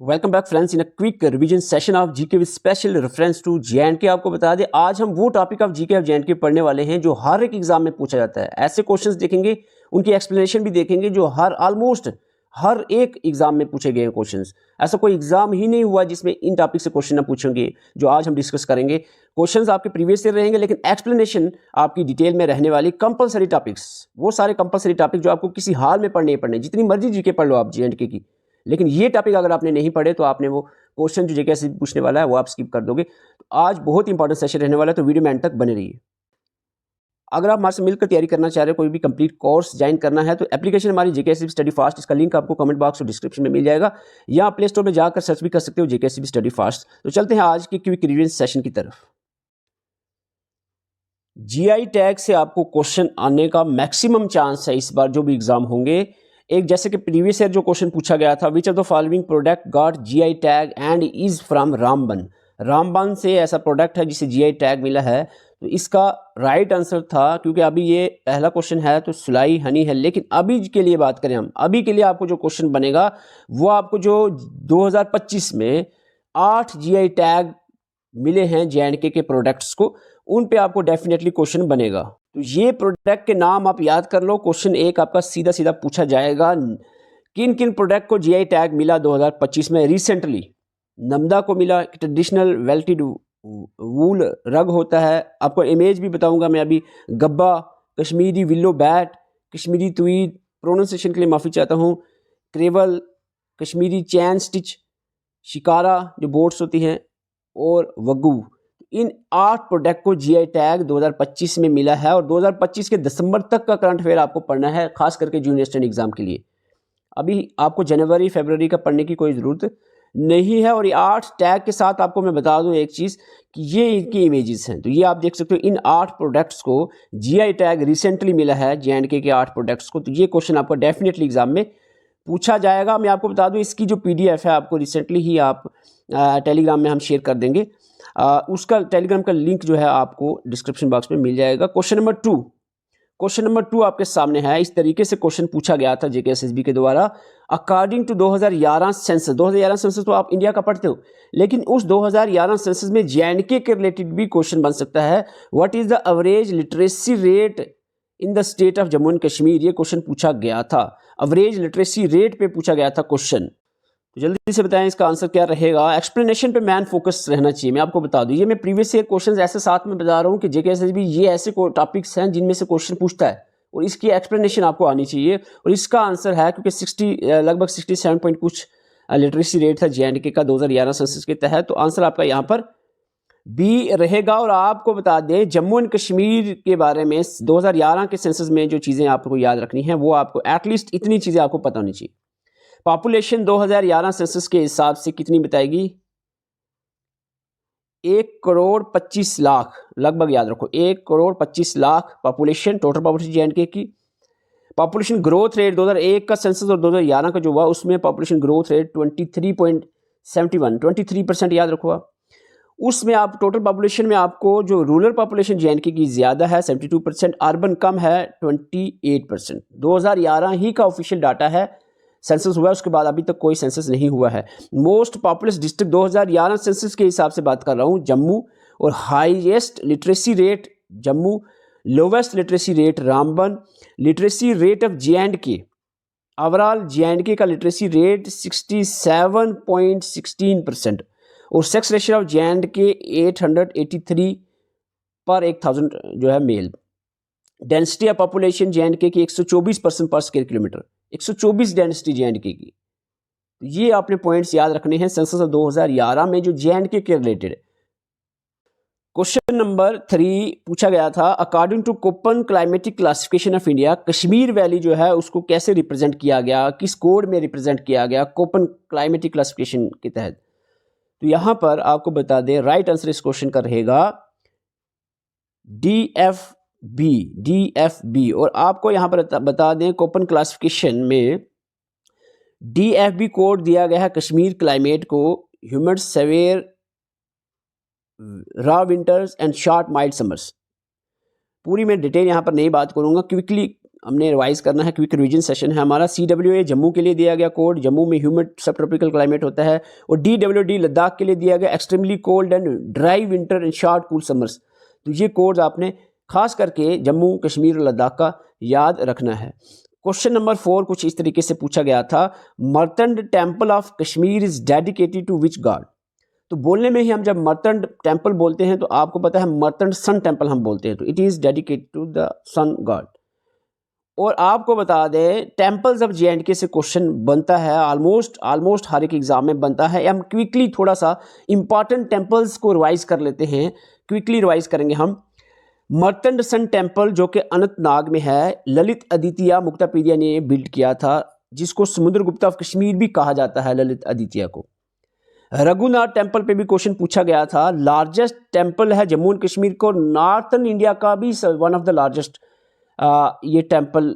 Welcome back friends in a quick revision session of GK with special reference to J and K. आपको बता दें आज हम वो topic of GK of J and K पढ़ने वाले हैं जो हर एक एग्जाम में पूछा जाता है। ऐसे क्वेश्चंस देखेंगे, उनकी एक्सप्लेनेशन भी देखेंगे जो ऑलमोस्ट हर एक एग्जाम में पूछे गए क्वेश्चंस। ऐसा कोई एग्जाम ही नहीं हुआ जिसमें इन टॉपिक से क्वेश्चन ना पूछेंगे। जो आज हम डिस्कस करेंगे क्वेश्चंस आपके प्रीवियस ईयर रहेंगे, लेकिन एक्सप्लेनेशन आपकी डिटेल में रहने वाली कंपलसरी टॉपिक्स, वो सारे कंपलसरी टॉपिक जो आपको किसी हाल में पढ़ने ही पढ़ने, जितनी मर्जी जीके पढ़ लो आप जेएंडके की, लेकिन ये टॉपिक अगर आपने नहीं पढ़े तो आपने वो क्वेश्चन जो जेके से पूछने वाला है वो आप स्किप कर दोगे। तो आज बहुत इंपॉर्टेंट सेशन रहने वाला है, तो वीडियो में एंड तक बने रहिए। अगर आप हमारे से मिलकर तैयारी करना चाह रहे हो, कोई भी कंप्लीट कोर्स ज्वाइन करना है, तो एप्लीकेशन हमारी जेकेएससीबी स्टडी फास्ट, इसका लिंक आपको कमेंट बॉक्स और डिस्क्रिप्शन में मिल जाएगा, या प्ले स्टोर में जाकर सर्च भी कर सकते हो जेकेएससीबी स्टडी फास्ट। तो चलते हैं आज की क्विक रिवीजन सेशन की तरफ। जीआई टैग से आपको क्वेश्चन आने का मैक्सिमम चांस है इस बार जो भी एग्जाम होंगे। एक जैसे कि प्रीवियस ईयर जो क्वेश्चन पूछा गया था, विच of the following product got GI tag and is from Ramban. Ramban से ऐसा प्रोडक्ट है जिसे जीआई टैग मिला है। तो इसका राइट आंसर था, क्योंकि अभी ये पहला क्वेश्चन है तो सुलाई हनी है, लेकिन अभी के लिए बात करें हम, अभी के लिए आपको जो क्वेश्चन बनेगा वो आपको जो 2025 में 8 जीआई टैग मिले हैं जेएंडके के प्रोडक्ट्स को, उन पे आपको डेफिनेटली क्वेश्चन बनेगा। तो ये प्रोडक्ट के नाम आप याद कर लो। क्वेश्चन एक आपका सीधा सीधा पूछा जाएगा, किन किन प्रोडक्ट को जीआई टैग मिला 2025 में रिसेंटली। नमदा को मिला, ट्रेडिशनल वेल्टेड वूल रग होता है, आपको इमेज भी बताऊंगा मैं अभी। Gabba, Kashmiri willow bat, Kashmiri tweed, pronunciation के लिए माफ़ी चाहता हूँ, crewel, Kashmiri chain stitch, shikara जो बोट्स होती हैं, और वगू। इन 8 प्रोडक्ट को जीआई टैग 2025 में मिला है, और 2025 के दिसंबर तक का करंट अफेयर आपको पढ़ना है, खास करके जूनियर स्टैंड एग्जाम के लिए। अभी आपको जनवरी फरवरी का पढ़ने की कोई ज़रूरत नहीं है। और ये 8 टैग के साथ आपको मैं बता दूं एक चीज़ कि ये इनकी इमेजेस हैं। तो ये आप देख सकते हो, इन 8 प्रोडक्ट्स को जीआई टैग रिसेंटली मिला है जेएंडके के 8 प्रोडक्ट्स को। तो ये क्वेश्चन आपको डेफिनेटली एग्जाम में पूछा जाएगा। मैं आपको बता दूं इसकी जो पीडीएफ है आपको रिसेंटली ही आप टेलीग्राम में हम शेयर कर देंगे। उसका टेलीग्राम का लिंक जो है आपको डिस्क्रिप्शन बॉक्स में मिल जाएगा। क्वेश्चन नंबर 2 आपके सामने है। इस तरीके से क्वेश्चन पूछा गया था जेकेएसएसबी के द्वारा। अकॉर्डिंग टू 2011 सेंसस, 2011 सेंसस तो आप इंडिया का पढ़ते हो, लेकिन उस 2011 सेंसस में जेएंडके के रिलेटेड भी क्वेश्चन बन सकता है। What is the average literacy rate in the state of Jammu and Kashmir, ये क्वेश्चन पूछा गया था। एवरेज लिटरेसी रेट पे पूछा गया था क्वेश्चन। तो जल्दी से बताएं इसका आंसर क्या रहेगा। एक्सप्लेनेशन पे मैन फोकस रहना चाहिए। मैं आपको बता दूं, ये मैं प्रीवियस ईयर क्वेश्चंस ऐसे साथ में बता रहा हूँ कि जेकेएसएसबी ये ऐसे टॉपिक्स हैं जिनमें से क्वेश्चन पूछता है, और इसकी एक्सप्लेनेशन आपको आनी चाहिए। और इसका आंसर है, क्योंकि लगभग 67 पॉइंट कुछ लिटरेसी रेट था जेएंडके का 2011 सेंसस के तहत, तो आंसर आपका यहाँ पर बी रहेगा। और आपको बता दें जम्मू एंड कश्मीर के बारे में 2011 के सेंसस में जो चीज़ें आपको याद रखनी है, वो आपको एटलीस्ट इतनी चीज़ें आपको पता होनी चाहिए। पॉपुलेशन 2011 सेंसस के हिसाब से कितनी बताएगी? 1,25,00,000 लगभग, याद रखो 1,25,00,000 पॉपुलेशन, टोटल पॉपुलेशन जेएंडके की। पॉपुलेशन ग्रोथ रेट 2001 का सेंसस और 2011 का जो हुआ उसमें पॉपुलेशन ग्रोथ रेट 23.71, 23% याद रखो आप। उसमें आप टोटल पॉपुलेशन में आपको जो रूरल पॉपुलेशन जेएंडके की ज़्यादा है 72%, अर्बन कम है 28%। 2011 ही का ऑफिशियल डाटा है, सेंसस हुआ है, उसके बाद अभी तक कोई सेंसस नहीं हुआ है। मोस्ट पॉपुलस डिस्ट्रिक्ट 2011 सेंसस के हिसाब से बात कर रहा हूँ, जम्मू, और highest literacy rate Jammu, lowest literacy rate Ramban. Literacy rate of J&K, overall J&K का लिटरेसी रेट 67.16%, और सेक्स रेशियो ऑफ जेएंडके 883 पर 1000 जो है male. Density of population J and K की 124% पर स्क्वायर किलोमीटर, 124 डेंसिटी जेएंडके की। ये आपने पॉइंट्स याद रखने हैं सेंसस ऑफ 2011 में जो जेएंडके के रिलेटेड है। क्वेश्चन नंबर 3 पूछा गया था, according to Koppen climatic classification of India, Kashmir valley जो है उसको कैसे रिप्रेजेंट किया गया, किस कोड में रिप्रेजेंट किया गया कोपन क्लाइमेटिक क्लासिफिकेशन के तहत। तो यहां पर आपको बता दें राइट आंसर इस क्वेश्चन का रहेगा DFB। और आपको यहां पर बता दें कोपन क्लासिफिकेशन में DFB कोड दिया गया है कश्मीर क्लाइमेट को, humid severe raw winters and short mild summers. पूरी मैं डिटेल यहां पर नहीं बात करूंगा, क्विकली हमने रिवाइज करना है, क्विक रिवीजन सेशन है हमारा। CWA जम्मू के लिए दिया गया कोड, जम्मू में ह्यूमिड सब ट्रॉपिकल क्लाइमेट होता है। और DWD लद्दाख के लिए दिया गया extremely cold and dry winter and short cool summers. तो ये कोड्स आपने खास करके जम्मू कश्मीर और लद्दाख का याद रखना है। क्वेश्चन नंबर 4 कुछ इस तरीके से पूछा गया था, Martand temple of Kashmir is dedicated to which god. तो बोलने में ही हम जब मर्तंड टेम्पल बोलते हैं तो आपको पता है मर्तंड सन टेम्पल हम बोलते हैं, तो it is dedicated to the sun god. और आपको बता दें टेम्पल्स ऑफ JNK से क्वेश्चन बनता है, ऑलमोस्ट हर एक एग्जाम में बनता है। हम क्विकली थोड़ा सा इंपॉर्टेंट टेम्पल्स को रिवाइज कर लेते हैं, क्विकली रिवाइज करेंगे हम। मर्तंड सन टेम्पल जो कि अनंतनाग में है, ललित आदित्य मुक्तापीडिया ने बिल्ड किया था, जिसको समुद्रगुप्ता ऑफ कश्मीर भी कहा जाता है ललित आदित्य को। रघुनाथ टेम्पल पे भी क्वेश्चन पूछा गया था, लार्जेस्ट टेम्पल है जम्मू एंड कश्मीर को, नॉर्थन इंडिया का भी वन ऑफ द लार्जेस्ट ये टेम्पल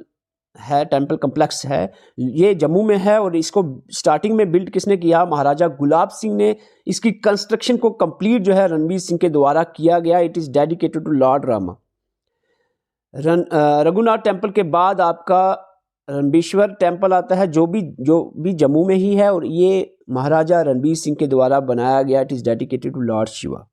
है, टेम्पल कम्प्लेक्स है, ये जम्मू में है। और इसको स्टार्टिंग में बिल्ड किसने किया, महाराजा गुलाब सिंह ने। इसकी कंस्ट्रक्शन को कंप्लीट जो है रणवीर सिंह के द्वारा किया गया। It is dedicated to lord Rama. Raghunath temple के बाद आपका रणबीश्वर टेम्पल आता है, जो भी जम्मू में ही है, और ये महाराजा रणबीर सिंह के द्वारा बनाया गया। It is dedicated to lord Shiva.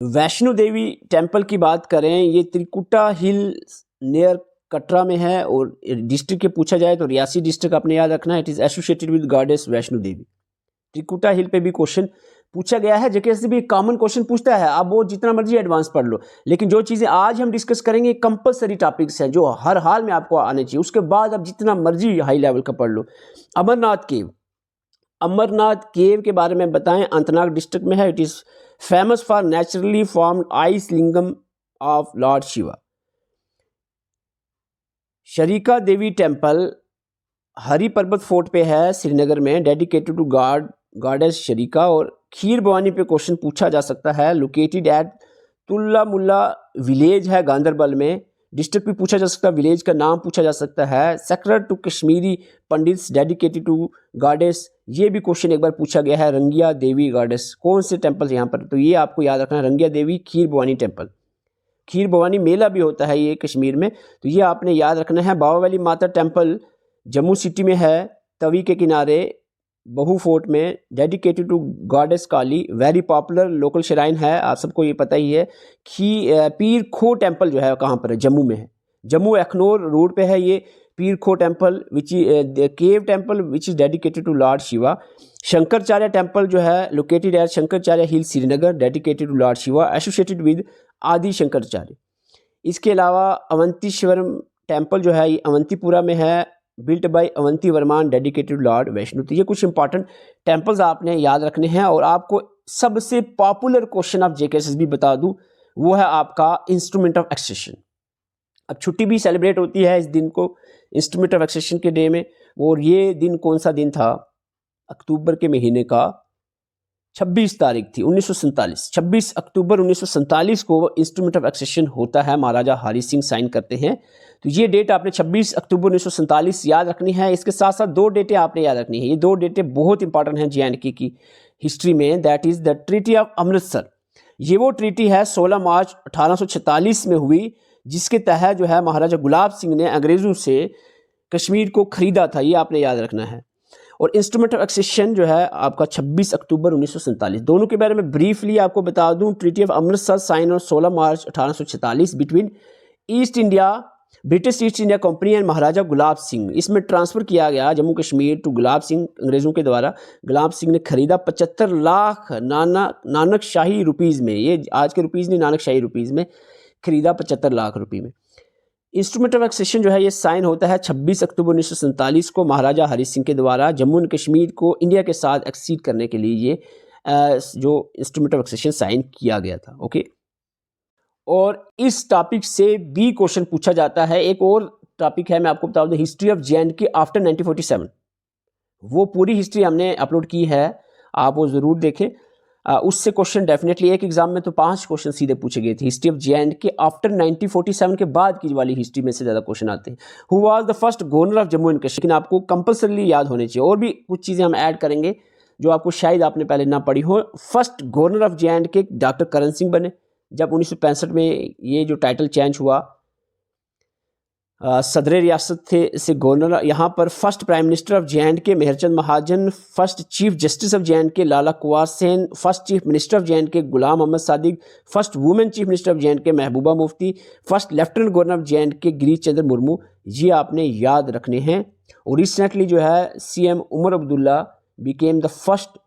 Vaishno Devi temple की बात करें, ये त्रिकुटा हिल नियर कटरा में है। और डिस्ट्रिक्ट के पूछा जाए तो रियासी डिस्ट्रिक्ट आपने याद रखना है। It is associated with goddess Vaishno Devi. Trikuta hill पे भी क्वेश्चन पूछा गया है, जेके से भी कॉमन क्वेश्चन पूछता है, आप वो जितना मर्जी एडवांस पढ़ लो। लेकिन जो चीज़ें आज हम डिस्कस करेंगे कंपलसरी टॉपिक्स हैं जो हर हाल में आपको आने चाहिए। उसके बाद आप जितना मर्जी हाई लेवल का पढ़ लो। अमरनाथ केव के बारे में बताएं, अनंतनाग डिस्ट्रिक्ट में है। It is famous for naturally formed ice lingam of lord Shiva. Sharika Devi temple Hari Parbat fort पे है श्रीनगर में, डेडिकेटेड टू गॉडेस शरीका। और खीर भवानी पे क्वेश्चन पूछा जा सकता है, लोकेटेड एट तुल्ला मुल्ला विलेज है गांधरबल में। डिस्ट्रिक्ट भी पूछा जा सकता है, विलेज का नाम पूछा जा सकता है। Sacred to Kashmiri Pandits, dedicated to goddess, ये भी क्वेश्चन एक बार पूछा गया है। रंगिया देवी गॉडेस, कौन से टेम्पल यहाँ पर, तो ये आपको याद रखना है, रंगिया देवी खीर भवानी टेम्पल। खीर भवानी मेला भी होता है ये कश्मीर में, तो ये आपने याद रखना है। बाबा वाली माता टेम्पल जम्मू सिटी में है, तवी के किनारे बहु फोर्ट में, dedicated to goddess Kali. Very popular local shrine है, आप सबको ये पता ही है। पीर खो टेम्पल जो है कहाँ पर है, जम्मू में है, जम्मू अखनौर रोड पे है ये Peer Kho temple, which cave temple which is dedicated to lord Shiva. Shankaracharya temple जो है located at Shankaracharya hill Srinagar, dedicated to lord Shiva, associated with Adi Shankaracharya. इसके अलावा अवंतीश्वरम टेम्पल जो है ये अवंतीपुरा में है, built by Avanti Varman, dedicated lord Vaishno. तो ये कुछ इंपॉर्टेंट टेम्पल्स आपने याद रखने हैं। और आपको सबसे पॉपुलर क्वेश्चन ऑफ JKSS भी बता दूं, वो है आपका इंस्ट्रूमेंट ऑफ एक्सेशन। अब छुट्टी भी सेलिब्रेट होती है इस दिन को, इंस्ट्रूमेंट ऑफ एक्सेशन के डे में। और ये दिन कौन सा दिन था, अक्टूबर के महीने का 26 तारीख थी 1947। 26 अक्टूबर 1947 को इंस्ट्रूमेंट ऑफ एक्सेशन होता है, महाराजा हरी सिंह साइन करते हैं। तो ये डेट आपने 26 अक्टूबर 1947 याद रखनी है। इसके साथ साथ दो डेटें आपने याद रखनी है, ये दो डेटें बहुत इंपॉर्टेंट हैं JNK की हिस्ट्री में। That is the treaty of Amritsar. ये वो ट्रीटी है 16 मार्च 1846 में हुई, जिसके तहत जो है महाराजा गुलाब सिंह ने अंग्रेज़ों से कश्मीर को खरीदा था, ये आपने याद रखना है। और इंस्ट्रूमेंट ऑफ एक्सेशन जो है आपका 26 अक्टूबर 1947। दोनों के बारे में ब्रीफली आपको बता दूं, treaty of Amritsar sign on 16 March 1846 between British East India Company and Maharaja Gulab Singh. इसमें ट्रांसफ़र किया गया जम्मू कश्मीर टू गुलाब सिंह, अंग्रेज़ों के द्वारा। गुलाब सिंह ने खरीदा 75 लाख नानक शाही रुपीज़ में, ये आज के रुपीज़ नहीं, नानक शाही रुपीज़ में खरीदा 75 लाख रुपये में। इंस्ट्रूमेंट ऑफ एक्सेशन जो है ये साइन होता है 26 अक्टूबर 1947 को महाराजा हरी सिंह के द्वारा जम्मू एंड कश्मीर को इंडिया के साथ एक्सीड करने के लिए ये जो इंस्ट्रूमेंट ऑफ एक्सेशन साइन किया गया था। ओके, और इस टॉपिक से भी क्वेश्चन पूछा जाता है। एक और टॉपिक है, मैं आपको बता दूं, हिस्ट्री ऑफ JNK आफ्टर 1947। वो पूरी हिस्ट्री हमने अपलोड की है, आप वो ज़रूर देखें। उससे क्वेश्चन डेफिनेटली एक एग्जाम में तो 5 क्वेश्चन सीधे पूछे गए थे। हिस्ट्री ऑफ JNK आफ्टर 1947 के बाद की वाली हिस्ट्री में से ज़्यादा क्वेश्चन आते हैं। Who was the first governor of Jammu and Kashmir, लेकिन आपको कंपल्सरी याद होने चाहिए। और भी कुछ चीज़ें हम ऐड करेंगे जो आपको शायद आपने पहले ना पढ़ी हो। First governor of JNK doctor Karan Singh बने जब 1965 में ये जो टाइटल चेंज हुआ। सदर रियासत थे से गवर्नर, यहाँ पर first prime minister of J and K Mehrchand Mahajan, first chief justice of J and K Lala Kunwar Sen, first chief minister of J and K Ghulam Mohammad Sadiq, first women chief minister of J and K Mehbooba Mufti, first lieutenant governor of J and K Girish Chandra Murmu. ये आपने याद रखने हैं। और रिसेंटली जो है CM Omar Abdullah became the first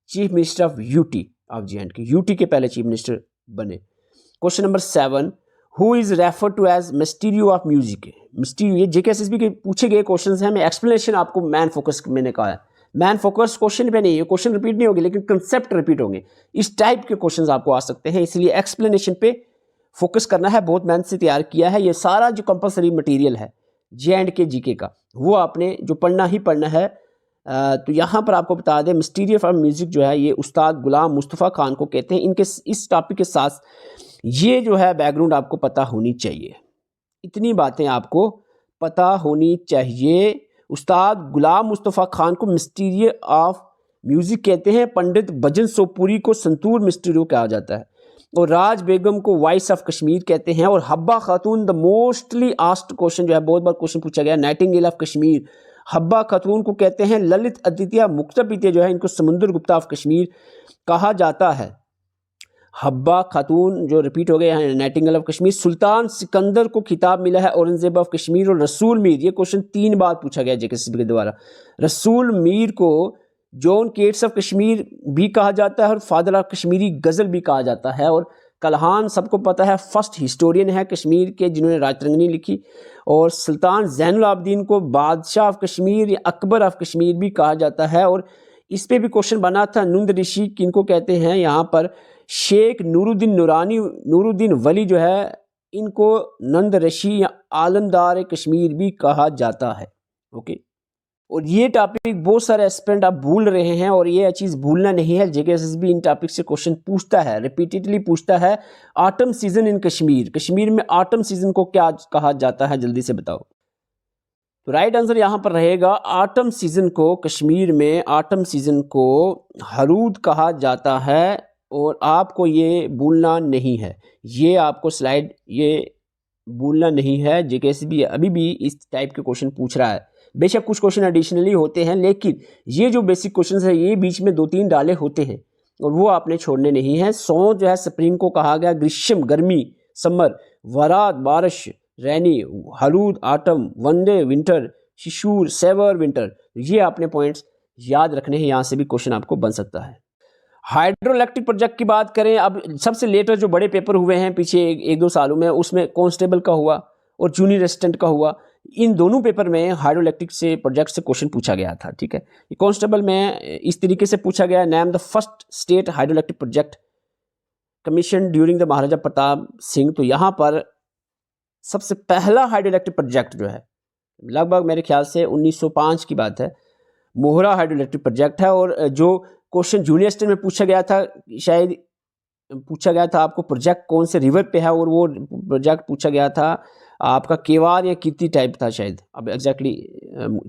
chief minister of UT of J and K, UT के पहले चीफ मिनिस्टर बने। Question number 7, who is refer to as maestro of music. Maestro, ये जेकेएसएसबी के पूछे गए क्वेश्चन हैं। मैं एक्सप्लेनेशन आपको मैन फोकस मैंने कहा है, मैन फोकस क्वेश्चन पे नहीं है, क्वेश्चन रिपीट नहीं होंगे लेकिन कंसेप्ट रिपीट होंगे। इस टाइप के क्वेश्चंस आपको आ सकते हैं, इसलिए एक्सप्लेनेशन पे फोकस करना है। बहुत मेहनत से तैयार किया है। ये सारा जो कंपलसरी मटेरियल है जे.एंड.के जीके का, वो आपने जो पढ़ना ही पढ़ना है। तो यहाँ पर आपको बता दें, मिस्टीरियो ऑफ म्यूजिक जो है ये उस्ताद गुलाम मुस्तफ़ा खान को कहते हैं। इनके इस टॉपिक के साथ ये जो है बैकग्राउंड आपको पता होनी चाहिए, इतनी बातें आपको पता होनी चाहिए। उस्ताद गुलाम मुस्तफ़ा खान को मिस्टीरियो ऑफ म्यूज़िक कहते हैं। पंडित भजन सोपुरी को संतूर मिस्टीरियो कहा जाता है। और राज बेगम को वॉइस ऑफ कश्मीर कहते हैं। और हब्बा खातून, द मोस्टली आस्क्ड क्वेश्चन जो है, बहुत बार क्वेश्चन पूछा गया, नाइटिंगेल ऑफ कश्मीर, हब्बा खातून को कहते हैं। ललित अदित्य मुक्तापित्य जो है, इनको समुद्र गुप्ता ऑफ कश्मीर कहा जाता है। हब्बा खातून जो रिपीट हो गए हैं, नाइटिंगेल ऑफ कश्मीर। सुल्तान सिकंदर को खिताब मिला है औरंगजेब ऑफ कश्मीर। और रसूल मीर, ये क्वेश्चन 3 बार पूछा गया जेकेएसएसबी के द्वारा। रसूल मीर को जॉन केट्स ऑफ कश्मीर भी कहा जाता है और फादर ऑफ कश्मीरी गज़ल भी कहा जाता है। और कलहान सबको पता है, फर्स्ट हिस्टोरियन है कश्मीर के जिन्होंने राजतरंगिणी लिखी। और सुल्तान ज़ैनुल आबदीन को बादशाह ऑफ कश्मीर या अकबर ऑफ कश्मीर भी कहा जाता है। और इस पे भी क्वेश्चन बना था, नुंद ऋषि किनको कहते हैं। यहाँ पर शेख नूरुद्दीन नूरानी, नूरुद्दीन वली जो है, इनको नंद ऋषि या आलमदार कश्मीर भी कहा जाता है। ओके, और ये टॉपिक बहुत सारे एस्पिरेंट आप भूल रहे हैं और ये चीज़ भूलना नहीं है। जेकेएसएसबी इन टॉपिक से क्वेश्चन पूछता है, रिपीटेडली पूछता है। Autumn season in Kashmir, Kashmir में ऑटम सीजन को क्या कहा जाता है, जल्दी से बताओ। तो राइट आंसर यहाँ पर रहेगा, ऑटम सीजन को कश्मीर में ऑटम सीजन को हरूद कहा जाता है। और आपको ये भूलना नहीं है, ये आपको स्लाइड ये भूलना नहीं है। जेकेएसएसबी अभी भी इस टाइप के क्वेश्चन पूछ रहा है। बेशक कुछ क्वेश्चन एडिशनली होते हैं, लेकिन ये जो बेसिक क्वेश्चन है ये बीच में 2-3 डाले होते हैं और वो आपने छोड़ने नहीं है। सौ जो है स्प्रिंग को कहा गया, ग्रीष्म गर्मी समर, वरात बारिश रैनी, हलूद आटम, वनडे विंटर, शिशुर सेवर विंटर। ये आपने पॉइंट्स याद रखने हैं, यहाँ से भी क्वेश्चन आपको बन सकता है। हाइड्रो इलेक्ट्रिक प्रोजेक्ट की बात करें, अब सबसे लेटर जो बड़े पेपर हुए हैं पिछले 1-2 सालों में, उसमें कांस्टेबल का हुआ और जूनियर असिस्टेंट का हुआ। इन दोनों पेपर में हाइड्रो इलेक्ट्रिक से प्रोजेक्ट से क्वेश्चन पूछा गया था। ठीक है, कांस्टेबल में इस तरीके से पूछा गया, name the first state hydro electric project commission during the Maharaja Pratap Singh. तो यहाँ पर सबसे पहला हाइड्रो इलेक्ट्रिक प्रोजेक्ट जो है, लगभग मेरे ख्याल से 1905 की बात है, मोहरा हाइड्रो इलेक्ट्रिक प्रोजेक्ट है। और जो क्वेश्चन जूनियर असिस्टेंट में पूछा गया था, शायद पूछा गया था आपको प्रोजेक्ट कौन से रिवर पे है, और वो प्रोजेक्ट पूछा गया था आपका केवार या कीर्ति टाइप था शायद, अब एग्जैक्टली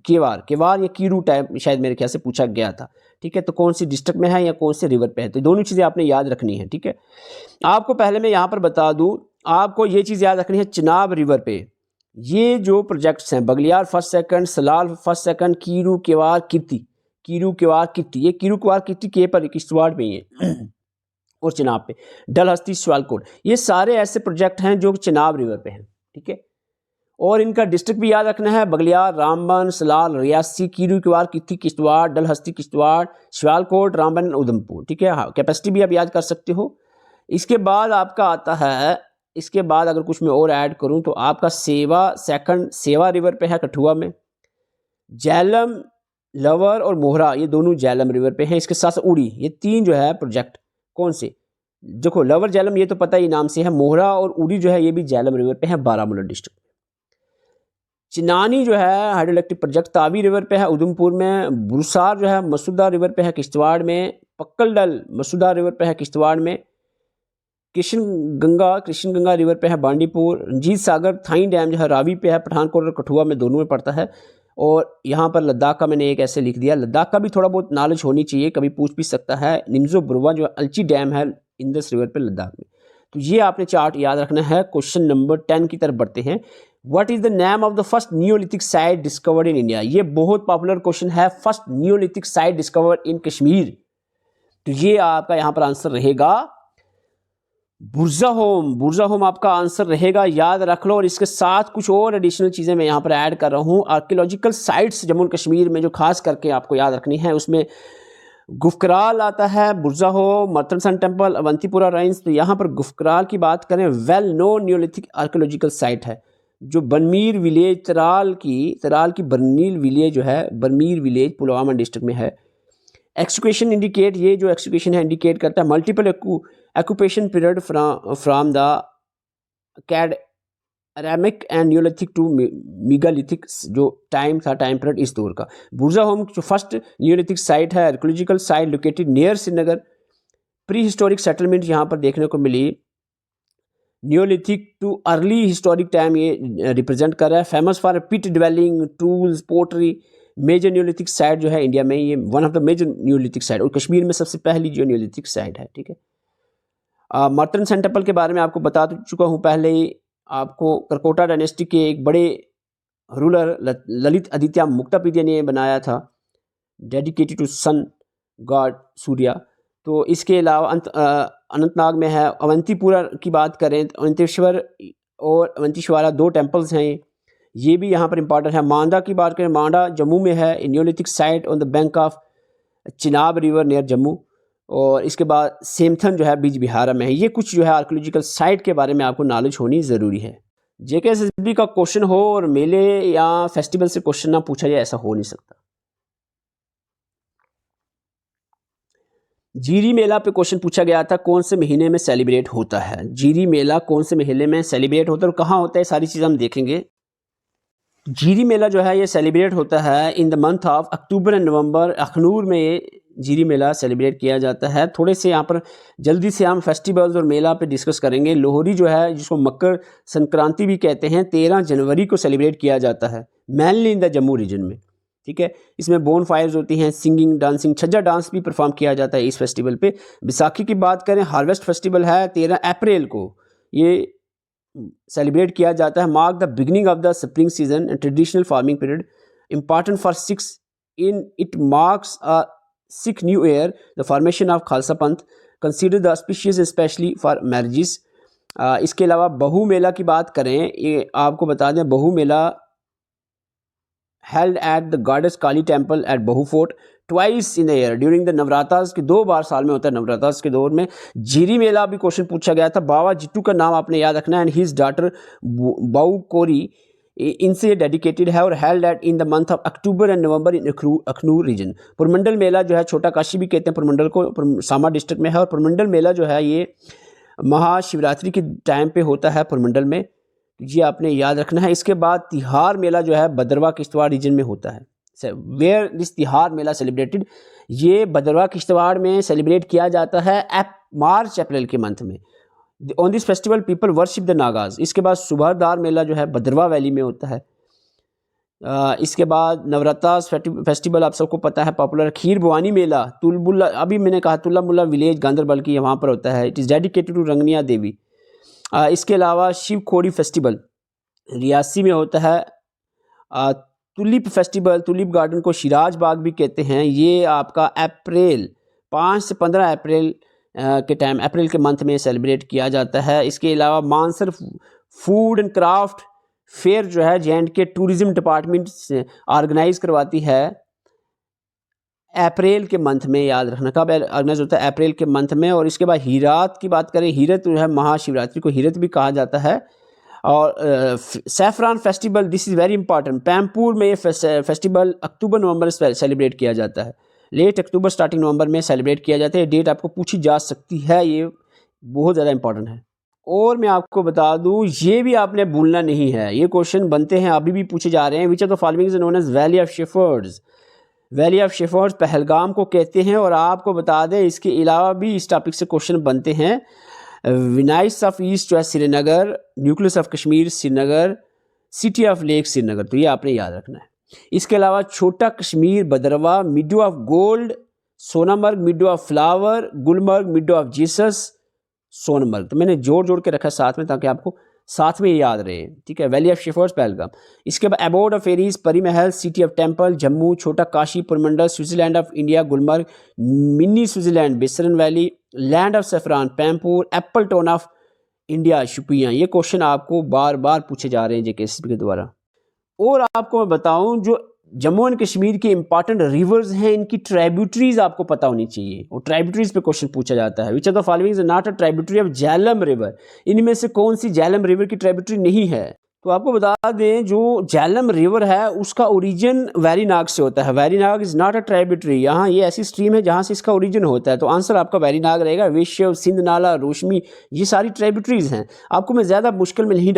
केवार या कीरू टाइप शायद मेरे ख्याल से पूछा गया था। ठीक है, तो कौन सी डिस्ट्रिक्ट में है या कौन से रिवर पे है, तो दोनों चीज़ें आपने याद रखनी है। ठीक है, आपको पहले मैं यहाँ पर बता दूँ, आपको ये चीज़ याद रखनी है, चिनाब रिवर पे ये जो प्रोजेक्ट्स हैं, Baglihar first second, Salal first second, Kiru Kwar Kirthai, Kiru Kwar Kirthai, ये कीरू केवार कीर्ति के पर किश्तवाड़ पे ही है और चिनाब पे, डलहस्ती सियालकोट, ये सारे ऐसे प्रोजेक्ट हैं जो चिनाब रिवर पे हैं। ठीक है, और इनका डिस्ट्रिक्ट भी याद रखना है, बगलियार, रामबन, सलाल, रियासी, कीरू केवार कीर्ति किश्तवाड़, डलहस्ती किश्तवाड़, सियालकोट, रामबन, उधमपुर। ठीक है, हाँ, कैपेसिटी भी आप याद कर सकते हो। इसके बाद आपका आता है, इसके बाद अगर कुछ मैं और ऐड करूं तो आपका सेवा सेकंड, सेवा रिवर पे है कठुआ में, झेलम, लवर और मोहरा ये दोनों झेलम रिवर पे हैं। इसके साथ उड़ी, ये 3 जो है प्रोजेक्ट कौन से, देखो लवर झेलम ये तो पता ही नाम से है, मोहरा और उड़ी जो है ये भी झेलम रिवर पे है, बारामूला डिस्ट्रिक्ट। चिनानी जो है hydro electric project Tawi river पे है उधमपुर में, बुरसार जो है मसूदा रिवर पे है किश्तवाड़ में, पक्कलडल मसूदा रिवर पे है किश्तवाड़ में, कृष्ण गंगा रिवर पे है बांडीपुर, रंजीत सागर थाई डैम जो है रावी पे है, पठानकोट और कठुआ में दोनों में पड़ता है। और यहाँ पर लद्दाख का मैंने एक ऐसे लिख दिया, लद्दाख का भी थोड़ा बहुत नॉलेज होनी चाहिए, कभी पूछ भी सकता है। निम्जो बुरवा जो अलची डैम है इंदस रिवर पे लद्दाख में। तो ये आपने चार्ट याद रखना है। क्वेश्चन नंबर 10 की तरफ बढ़ते हैं। What is the name of the first Neolithic site discovered in India? ये बहुत पॉपुलर क्वेश्चन है, first Neolithic site discovered in Kashmir. तो ये आपका यहाँ पर आंसर रहेगा बुरज़ाहोम। बुरज़ाहोम आपका आंसर रहेगा, याद रख लो। और इसके साथ कुछ और एडिशनल चीज़ें मैं यहाँ पर ऐड कर रहा हूँ। आर्कियोलॉजिकल साइट्स जम्मू कश्मीर में जो खास करके आपको याद रखनी है, उसमें गुफकराल आता है, बुरज़ाहोम, मर्तन सन टेम्पल, अवंतीपुरा राइंस। तो यहाँ पर गुफकराल की बात करें, well known Neolithic archaeological site है, जो बरमीर विलेज तराल की बरनील विलेज जो है, बरमीर विलेज पुलवामा डिस्ट्रिक्ट में है। एक्सक्यूशन इंडिकेट, ये जो एक्सक्यूशन है इंडिकेट करता है multiple occupation period from the ceramic and Neolithic to megalithic, जो टाइम था, टाइम पीरियड इस दौर का। बुरज़ाहोम जो फर्स्ट न्योलिथिक साइट है, archaeological site located near Srinagar. Prehistoric settlement यहाँ पर देखने को मिली। Neolithic to early historic time ये रिप्रेजेंट कर रहा है। Famous for pit dwelling, tools, pottery. Major Neolithic site जो है इंडिया में, ये one of the major Neolithic site, और कश्मीर में सबसे पहली जो न्योलिथिक साइट है, ठीक है। मर्तन सन टेम्पल के बारे में आपको बता चुका हूँ पहले ही। आपको करकोटा डायनेस्टी के एक बड़े रूलर ललित आदित्य मुक्तापिदिया ने बनाया था, dedicated to sun god Surya. तो इसके अलावा अनंतनाग में है। अवंतीपुरा की बात करें तो अवंतेश्वर और अवंतीश्वरा दो टेम्पल्स हैं, ये भी यहाँ पर इंपॉर्टेंट है। मांडा की बात करें, मांडा जम्मू में है, Neolithic site on the bank of Chenab river near Jammu. और इसके बाद सेमथन जो है बीज बिहारा में है। ये कुछ जो है आर्कियोलॉजिकल साइट के बारे में आपको नॉलेज होनी ज़रूरी है। जेकेएसएसबी का क्वेश्चन हो और मेले या फेस्टिवल से क्वेश्चन ना पूछा जाए, ऐसा हो नहीं सकता। जीरी मेला पे क्वेश्चन पूछा गया था, कौन से महीने में सेलिब्रेट होता है? जीरी मेला कौन से महीने में सेलिब्रेट होता है और कहाँ होता है, सारी चीज़ हम देखेंगे। जीरी मेला जो है ये सेलिब्रेट होता है इन the month of October and नवंबर। अखनूर में ये जीरी मेला सेलिब्रेट किया जाता है। थोड़े से यहाँ पर जल्दी से हम फेस्टिवल्स और मेला पे डिस्कस करेंगे। लोहरी जो है, जिसको मकर संक्रांति भी कहते हैं, 13 जनवरी को सेलिब्रेट किया जाता है, mainly in the Jammu region में, ठीक है। इसमें बोन फायर्स होती हैं, सिंगिंग, डांसिंग, छज्जा डांस भी परफॉर्म किया जाता है इस फेस्टिवल पे। बैसाखी की बात करें, हार्वेस्ट फेस्टिवल है, 13 अप्रैल को ये सेलिब्रेट किया जाता है। Mark the beginning of the spring season and traditional farming period, important for Sikhs in it marks a Sikh new year, the formation of Khalsa Panth, consider the auspicious especially for marriages. इसके अलावा बहु मेला की बात करें, ये आपको बता दें, Bahu Mela held at the goddess Kali temple at Bahu fort twice in the year during the Navratras, के 2 बार साल में होता है नवरात्रास के दौर में। जीरी मेला भी क्वेश्चन पूछा गया था। बाबा जिट्टू का नाम आपने याद रखना है, एंड हिज डॉटर बाऊ कोरी इनसे डेडिकेटेड है, और held at in the month of October and November in Akhnoor region. Purmandal Mela जो है, छोटा काशी भी कहते हैं पुरमंडल को, सामा डिस्ट्रिक्ट में है। और पुरमंडल मेला जो है ये महाशिवरात्रि के टाइम पे होता है पुरमंडल में, ये आपने याद रखना है। इसके बाद तिहार मेला जो है भद्रवाह किश्तवाड़ रीजन में होता है। Where this Tihar mela celebrated, ये भद्रवाह किश्तवाड़ में सेलिब्रेट किया जाता है मार्च अप्रैल के मंथ में। On this festival people worship the Nagas. इसके बाद सुबहदार मेला जो है भद्रवाह वैली में होता है। इसके बाद नवरात्रास फेस्टिवल आप सबको पता है पॉपुलर। खीर भवानी मेला तुलबुल्ला, अभी मैंने कहा तुल्ला विलेज गांधरबल की, वहाँ पर होता है। इट इज़ डेडिकेटेड टू रंगनिया देवी। इसके अलावा शिव खोड़ी फेस्टिवल रियासी में होता है। तुलिप फेस्टिवल, तुलिप गार्डन को शिराज बाग भी कहते हैं, ये आपका अप्रैल 5 से 15 अप्रैल के टाइम, अप्रैल के मंथ में सेलिब्रेट किया जाता है। इसके अलावा Mansar food and craft fair जो है J&K टूरिज्म डिपार्टमेंट से ऑर्गेनाइज करवाती है अप्रैल के मंथ में, याद रखना कब ऑर्गेनाइज होता है, अप्रैल के मंथ में। और इसके बाद हीरात की बात करें, हीरत जो है महाशिवरात्रि को हीरत भी कहा जाता है। और saffron festival, this is very important, Pampore में ये फेस्टिवल अक्टूबर नवंबर में सेलिब्रेट किया जाता है। लेट अक्टूबर स्टार्टिंग नवंबर में सेलिब्रेट किया जाता है। डेट आपको पूछी जा सकती है, ये बहुत ज़्यादा इंपॉर्टेंट है। और मैं आपको बता दूं, ये भी आपने भूलना नहीं है, ये क्वेश्चन बनते हैं, अभी भी पूछे जा रहे हैं। Which of the following is known as valley of shepherds. Valley of shepherds Pahalgam को कहते हैं। और आपको बता दें, इसके अलावा भी इस टॉपिक से क्वेश्चन बनते हैं। विनाइस ऑफ ईस्ट जो है Srinagar, nucleus of Kashmir Srinagar, city of lake Srinagar, तो ये आपने याद रखना है। इसके अलावा छोटा Kashmir Bhaderwah, meadow of gold Sonamarg, meadow of flower Gulmarg, meadow of Jesus Sonamarg. तो मैंने जोड़ के रखा साथ में ताकि आपको साथ में याद रहे, ठीक है। Valley of shepherds Pahalgam. इसके बाद एबोर्ड ऑफ फेरीज, परी महल, सिटी ऑफ टेम्पल, जम्मू, छोटा Kashi, Purmandal, Switzerland of India, Gulmarg, mini Switzerland, Baisaran valley, land of saffron, Pampore, apple town of India, Shopian. ये क्वेश्चन आपको बार बार पूछे जा रहे हैं जेकेएसएसबी के द्वारा। और आपको मैं बताऊं, जो जम्मू एंड कश्मीर के इंपॉर्टेंट रिवर्स हैं, इनकी ट्राइब्यूटरीज आपको पता होनी चाहिए, और ट्राइब्यूटरीज पे क्वेश्चन पूछा जाता है। विच of the following is not a tributary of Jhelum river, इनमें से कौन सी झेलम रिवर की ट्राइब्यूटरी नहीं है? तो आपको बता दें, जो झेलम रिवर है उसका ओरिजिन वैरीनाग से होता है। वैरीनाग इज नॉट अ ट्राइब्यूटरी। यहाँ ये ऐसी स्ट्रीम है जहाँ से इसका ओरिजिन होता है, तो आंसर आपका वैरीनाग रहेगा। विश्व, सिंध नाला, रोशमी, ये सारी ट्राइब्यूटरीज हैं। आपको मैं ज़्यादा मुश्किल में नहीं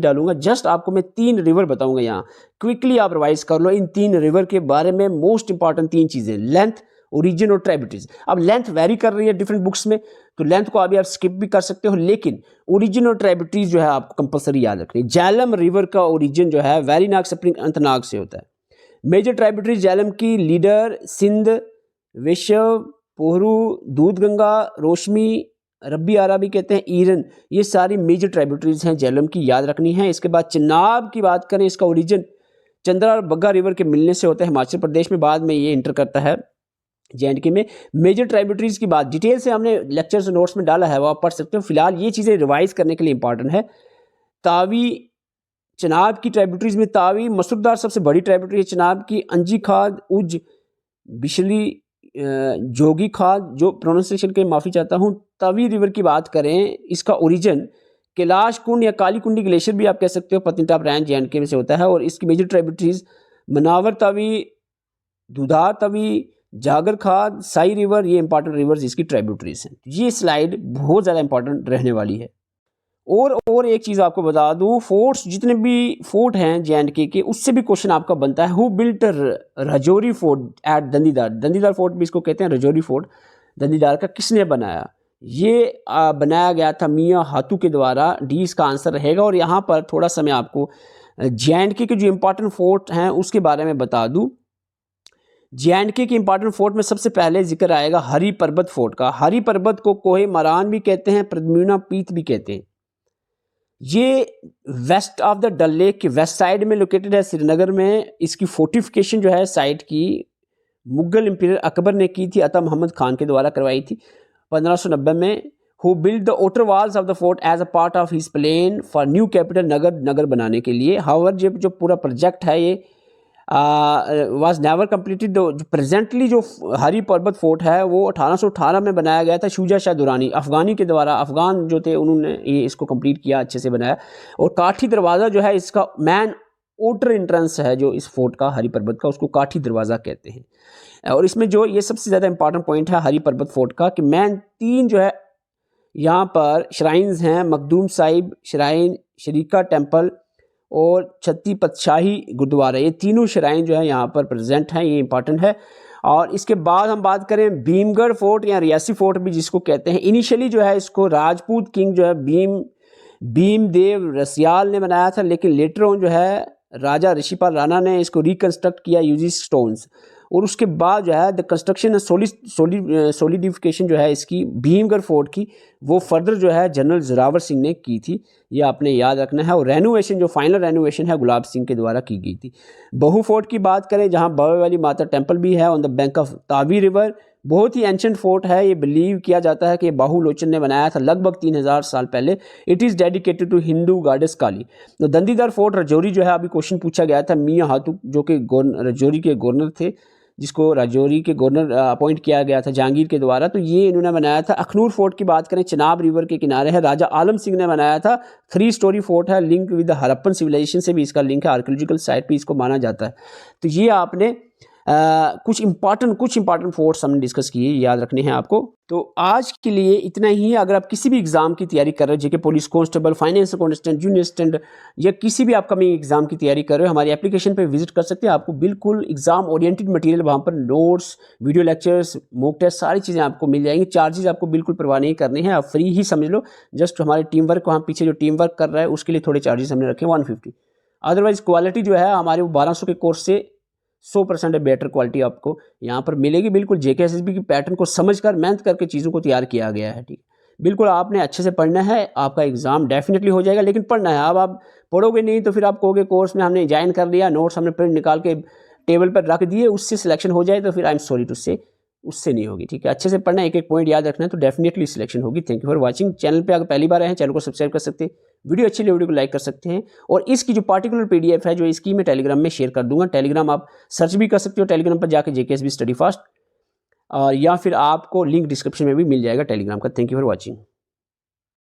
डालूंगा, जस्ट आपको मैं 3 रिवर बताऊंगा। यहाँ क्विकली आप रिवाइज कर लो इन 3 रिवर के बारे में। मोस्ट इंपॉर्टेंट 3 चीज़ें, लेंथ, ओरिजिन और ट्राइब्यूटरीज। अब लेंथ वेरी कर रही है डिफरेंट बुक्स में, तो लेंथ को अभी आप स्किप भी कर सकते हो, लेकिन ओरिजिन और ट्राइब्यूटरीज जो है आपको कंपलसरी याद रखनी है। झेलम रिवर का ओरिजिन जो है वैरीनाग स्प्रिंग अनंतनाग से होता है। मेजर ट्राइब्यूटरीज झेलम की, लीडर, सिंध, विश्व, पोहरू, दूधगंगा, रोशमी, रब्बी आरा भी कहते हैं, ईरन, ये सारी मेजर ट्राइब्यूटरीज हैं झेलम की, याद रखनी है। इसके बाद चिनाब की बात करें, इसका ओरिजिन चंद्रा और बग्गा रिवर के मिलने से होता है हिमाचल प्रदेश में, बाद में ये इंटर करता है जे.एंड.के में। मेजर ट्राइब्यूटरीज की बात डिटेल से हमने लेक्चर्स और नोट्स में डाला है, वो आप पढ़ सकते हो। फिलहाल ये चीज़ें रिवाइज करने के लिए इंपॉर्टेंट है। तावी, चिनाब की ट्राइब्यूटरीज में तावी, मसूरदार सबसे बड़ी ट्राइब्यूटरी है चिनाब की, अंजी खाद, उज, बिशली, जोगी खाद, जो प्रोनाउंसिएशन के माफ़ी चाहता हूँ। तावी रिवर की बात करें, इसका ओरिजिन कैलाश कुंड या काली कुंडी ग्लेशियर भी आप कह सकते हो, पत्नीटॉप रेंज जे.एंड.के में से होता है। और इसकी मेजर ट्राइब्यूटरीज मनावर तावी, दुधार तवी, जागर खाद, साई रिवर, ये इंपॉर्टेंट रिवर्स इसकी ट्राइब्यूटरीज हैं। ये स्लाइड बहुत ज़्यादा इंपॉर्टेंट रहने वाली है। और एक चीज़ आपको बता दूं, फोर्ट्स, जितने भी फोर्ट हैं जे.एंड.के के, उससे भी क्वेश्चन आपका बनता है। Who built Rajouri fort at Dhandidar? Dhandidar fort भी इसको कहते हैं, रजौरी फोर्ट दंदीदार का किसने बनाया? ये बनाया गया था मियाँ हाथू के द्वारा। डी इसका आंसर रहेगा। और यहाँ पर थोड़ा सा मैं आपको जे.एंड.के के जो इंपॉर्टेंट फोर्ट हैं उसके बारे में बता दूँ। जे.एंड.के के इंपॉर्टेंट फोर्ट में सबसे पहले जिक्र आएगा हरी पर्वत फोर्ट का। हरी पर्वत को कोहे मरान भी कहते हैं, प्रद्युम्ना पीत भी कहते हैं। ये west of the Dal lake के वेस्ट साइड में लोकेटेड है, श्रीनगर में। इसकी फोर्टिफिकेशन जो है साइट की, मुगल एम्पीरियर अकबर ने की थी, अता मोहम्मद खान के द्वारा करवाई थी 1590 में। Who build the outer walls of the fort as a part of his plan for new capital, नगर बनाने के लिए। हाउएवर जो पूरा प्रोजेक्ट है ये वाज नेवर कम्प्लीटेड। जो प्रेजेंटली जो हरी पर्वत फोर्ट है वो 1818 में बनाया गया था शुजा शाह दुरानी अफगानी के द्वारा। अफगान जो थे उन्होंने ये इसको कंप्लीट किया, अच्छे से बनाया। और काठी दरवाज़ा जो है इसका मैन आउटर एंट्रेंस है जो इस फोर्ट का, हरी पर्वत का, उसको काठी दरवाज़ा कहते हैं। और इसमें जो ये सबसे ज़्यादा इंपॉर्टेंट पॉइंट है हरी पर्वत फोर्ट का कि मैन 3 जो है यहाँ पर श्राइन्स हैं, मखदूम साहिब श्राइन, शरीका टेम्पल और छत्ती पतशाही गुरुद्वारा। ये तीनों श्राइन जो है यहाँ पर प्रेजेंट हैं, ये इंपॉर्टेंट है। और इसके बाद हम बात करें भीमगढ़ फोर्ट या रियासी फोर्ट भी जिसको कहते हैं। इनिशियली जो है इसको राजपूत किंग जो है भीमदेव रसियाल ने बनाया था, लेकिन लेटर ऑन जो है राजा ऋषिपाल राणा ने इसको रिकन्स्ट्रक्ट किया यूजिंग स्टोन्स। और उसके बाद जो है द कंस्ट्रक्शन सोलिडिफिकेशन जो है इसकी भीमगढ़ फोर्ट की, वो फर्दर जो है जनरल जोरावर सिंह ने की थी, ये आपने याद रखना है। और रेनोवेशन जो फाइनल रेनोवेशन है गुलाब सिंह के द्वारा की गई थी। बहू फोर्ट की बात करें जहाँ बावे वाली माता टेम्पल भी है on the bank of Tawi river. बहुत ही एंशेंट फोर्ट है, ये बिलीव किया जाता है कि बाहू लोचन ने बनाया था लगभग 3000 साल पहले। It is dedicated to Hindu goddess Kali. तो दंदीदार फोर्ट रजौरी जो है, अभी क्वेश्चन पूछा गया था, मियाँ हाथू जो कि रजौरी के गवर्नर थे, जिसको राजौरी के गवर्नर अपॉइंट किया गया था जहांगीर के द्वारा, तो ये इन्होंने बनाया था। अखनूर फोर्ट की बात करें, चिनाब रिवर के किनारे है, राजा आलम सिंह ने बनाया था। 3 स्टोरी फोर्ट है, link with the Harappan civilisation से भी इसका लिंक है, आर्कियोलॉजिकल साइट भी इसको माना जाता है। तो ये आपने कुछ इंपॉर्टेंट फोर्ट्स हमने डिस्कस किए, याद रखने हैं आपको। तो आज के लिए इतना ही। अगर आप किसी भी एग्जाम की तैयारी कर रहे हो, जेके police constable, finance accountant, junior assistant, या किसी भी अपकमिंग एग्जाम की तैयारी कर रहे हो, हमारी एप्लीकेशन पे विजिट कर सकते हैं। आपको बिल्कुल एग्जाम ओरिएंटेड मटेरियल वहाँ पर, notes, video lectures, mock test, सारी चीज़ें आपको मिल जाएंगी। चार्जेस आपको बिल्कुल परवाह नहीं करने हैं, आप फ्री ही समझ लो। जस्ट हमारे टीम वर्क, वहाँ पीछे जो टीम वर्क कर रहा है उसके लिए थोड़े चार्जेस हमने रखे 150। अदरवाइज क्वालिटी जो है हमारे 1200 के कोर्स से 100% बेटर क्वालिटी आपको यहाँ पर मिलेगी। बिल्कुल जेकेएसएसबी की पैटर्न को समझकर मेहनत करके चीज़ों को तैयार किया गया है, ठीक है। बिल्कुल आपने अच्छे से पढ़ना है, आपका एग्ज़ाम डेफिनेटली हो जाएगा, लेकिन पढ़ना है। अब आप पढ़ोगे नहीं तो फिर आप कहोगे कोर्स में हमने ज्वाइन कर लिया, नोट्स हमने प्रिंट निकाल के टेबल पर रख दिए, उससे सिलेक्शन हो जाए तो फिर आई एम सॉरी टू से उससे नहीं होगी। ठीक है, अच्छे से पढ़ना है, एक एक पॉइंट याद रखना है, तो डेफिनेटली सिलेक्शन होगी। Thank you for watching. Channel पे अगर पहली बार आए हैं चैनल को सब्सक्राइब कर सकते हैं, वीडियो अच्छी लगी वीडियो को लाइक कर सकते हैं, और इसकी जो पार्टिकुलर PDF है जो इसकी मैं टेलीग्राम में शेयर कर दूंगा। टेलीग्राम आप सर्च भी कर सकते हो, टेलीग्राम पर जाके JKSB स्टडी फास्ट, और या फिर आपको लिंक डिस्क्रिप्शन में भी मिल जाएगा टेलीग्राम का। Thank you for watching.